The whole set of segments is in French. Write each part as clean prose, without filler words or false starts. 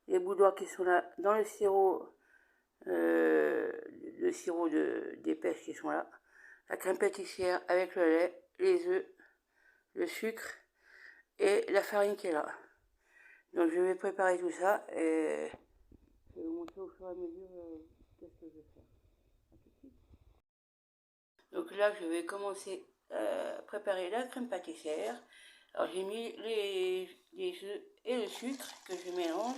Les boudoirs qui sont là dans le sirop, des pêches qui sont là, la crème pâtissière avec le lait, les œufs, le sucre et la farine qui est là. Donc je vais préparer tout ça et je vais vous montrer au fur et à mesure qu'est-ce que je vais faire. À tout de suite. Donc là je vais commencer à préparer la crème pâtissière. Alors j'ai mis les œufs et le sucre que je mélange.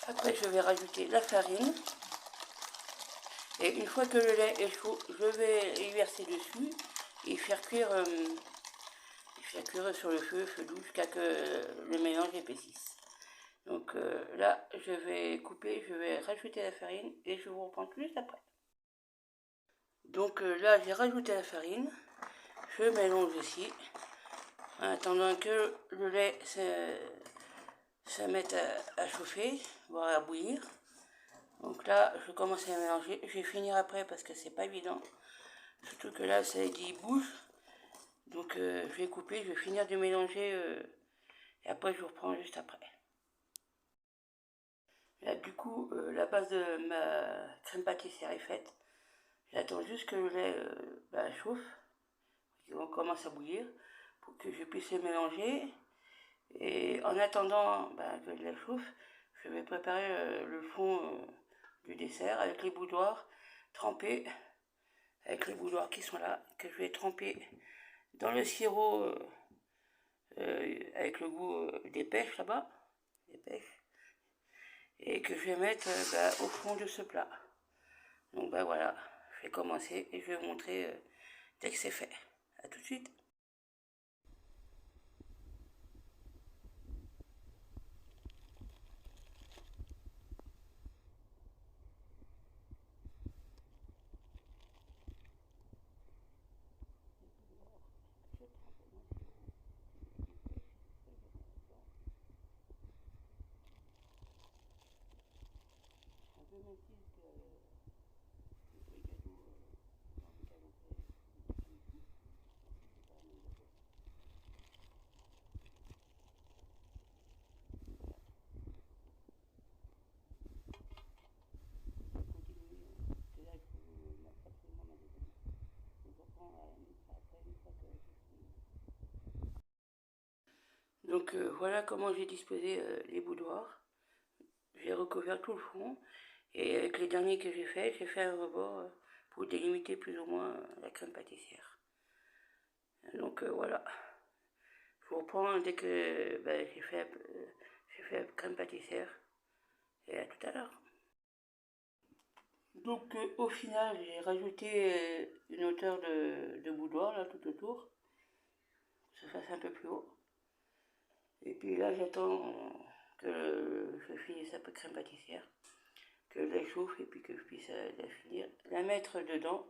Après je vais rajouter la farine. Et une fois que le lait est chaud, je vais y verser dessus et faire cuire sur le feu doux jusqu'à que le mélange épaississe. Donc là, je vais couper, je vais rajouter la farine et je vous reprends juste après. Donc là, j'ai rajouté la farine, je mélange aussi, en attendant que le lait se mette à chauffer, voire à bouillir. Donc là, je commence à mélanger. Je vais finir après parce que c'est pas évident. Surtout que là, ça dit bouge. Donc je vais couper, je vais finir de mélanger et après je vous reprends juste après. Là du coup, la base de ma crème pâtissière est faite. J'attends juste que le lait chauffe, qu'on commence à bouillir pour que je puisse le mélanger. Et en attendant que le lait chauffe, je vais préparer le fond du dessert avec les boudoirs trempés, avec les boudoirs qui sont là, que je vais tremper dans le sirop avec le goût des pêches là-bas, des pêches, et que je vais mettre au fond de ce plat. Donc voilà, je vais commencer et je vais vous montrer dès que c'est fait. A tout de suite. Donc voilà comment j'ai disposé les boudoirs. J'ai recouvert tout le fond. Et avec les derniers que j'ai fait un rebord pour délimiter plus ou moins la crème pâtissière. Donc voilà. Je vous reprends dès que j'ai fait la crème pâtissière. Et à tout à l'heure. Donc au final, j'ai rajouté une hauteur de boudoir là tout autour. Que ça fasse un peu plus haut. Et puis là, j'attends que je finisse la crème pâtissière, que je la chauffe et puis que je puisse la finir, la mettre dedans.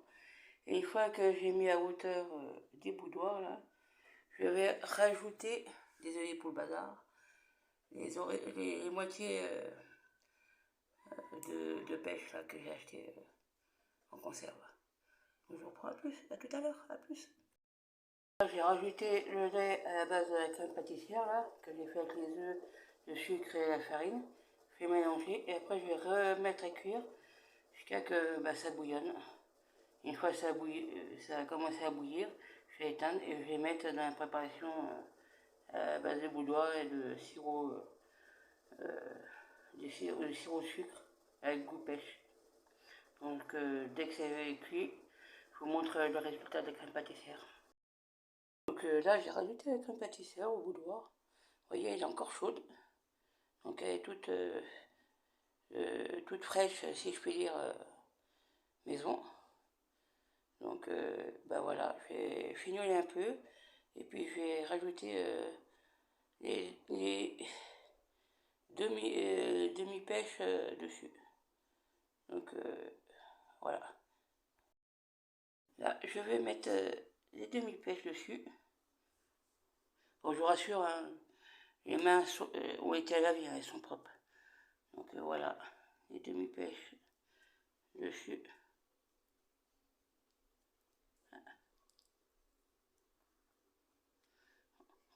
Et une fois que j'ai mis à hauteur des boudoirs là, je vais rajouter, désolé pour le bazar, les moitiés de pêche là, que j'ai acheté en conserve. Donc je vous reprends à plus, à tout à l'heure, à plus. J'ai rajouté le lait à la base de la crème pâtissière là, que j'ai fait avec les œufs, le sucre et la farine. Je vais mélanger et après je vais remettre à cuire jusqu'à que ça bouillonne. Une fois que ça a commencé à bouillir, je vais éteindre et je vais mettre dans la préparation à base de boudoir et de sirop, de sirop de sucre avec goût pêche. Donc dès que c'est cuit, je vous montre le résultat de la crème pâtissière. Donc là j'ai rajouté la crème pâtissière au boudoir. Vous voyez, elle est encore chaude. Donc elle est toute fraîche, si je puis dire, maison. Donc voilà, je vais fignoler un peu. Et puis je vais rajouter les demi-pêches dessus. Donc voilà. Là, je vais mettre les demi-pêches dessus. Bon, je vous rassure, hein, les mains ont été lavées, elles sont propres. Donc voilà, les demi-pêches dessus.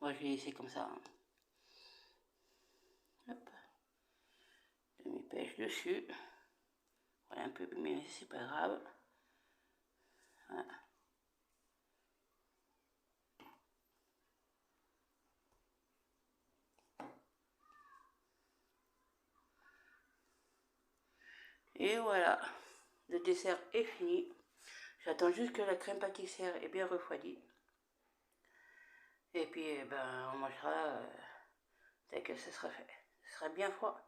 Moi, je vais laisser comme ça. Hop. Demi-pêche dessus. Voilà, un peu, mais c'est pas grave. Voilà. Et voilà, le dessert est fini. J'attends juste que la crème pâtissière est bien refroidie. Et puis, ben, on mangera dès que ce sera fait. Ce sera bien froid.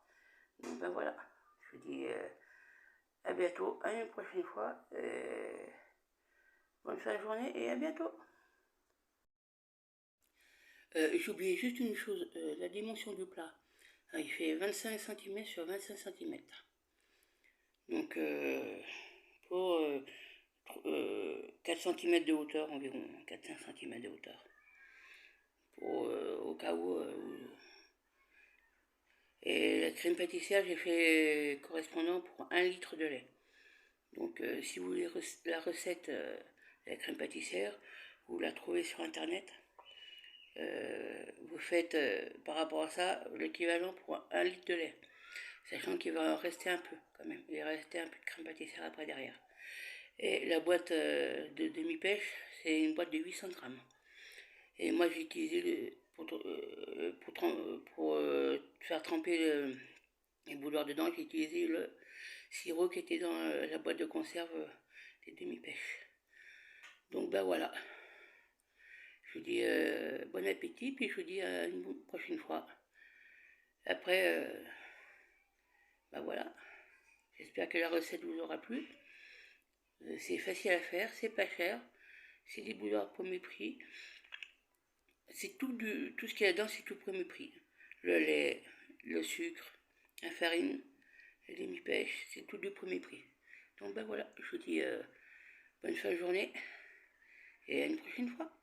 Donc, ben voilà. Je vous dis à bientôt, à une prochaine fois. Bonne fin de journée et à bientôt. J'ai oublié juste une chose, la dimension du plat. Il fait 25 cm sur 25 cm. Donc, pour 4 cm de hauteur environ, 4-5 cm de hauteur. Pour, au cas où. Et la crème pâtissière, j'ai fait correspondant pour 1 litre de lait. Donc, si vous voulez la recette de la crème pâtissière, vous la trouvez sur internet. Vous faites par rapport à ça l'équivalent pour 1 litre de lait. Sachant qu'il va en rester un peu quand même. Il va rester un peu de crème pâtissière après derrière. Et la boîte de demi-pêche, c'est une boîte de 800 grammes. Et moi j'ai utilisé pour faire tremper les bouilloires dedans, j'ai utilisé le sirop qui était dans la boîte de conserve des demi-pêches. Donc ben voilà. Je vous dis bon appétit, puis je vous dis à une prochaine fois. Après, ben voilà. J'espère que la recette vous aura plu. C'est facile à faire, c'est pas cher. C'est des bouilloires premier prix. C'est tout ce qu'il y a dedans, c'est tout premier prix. Le lait, le sucre, la farine, les demi-pêches, c'est tout du premier prix. Donc ben voilà, je vous dis bonne fin de journée et à une prochaine fois.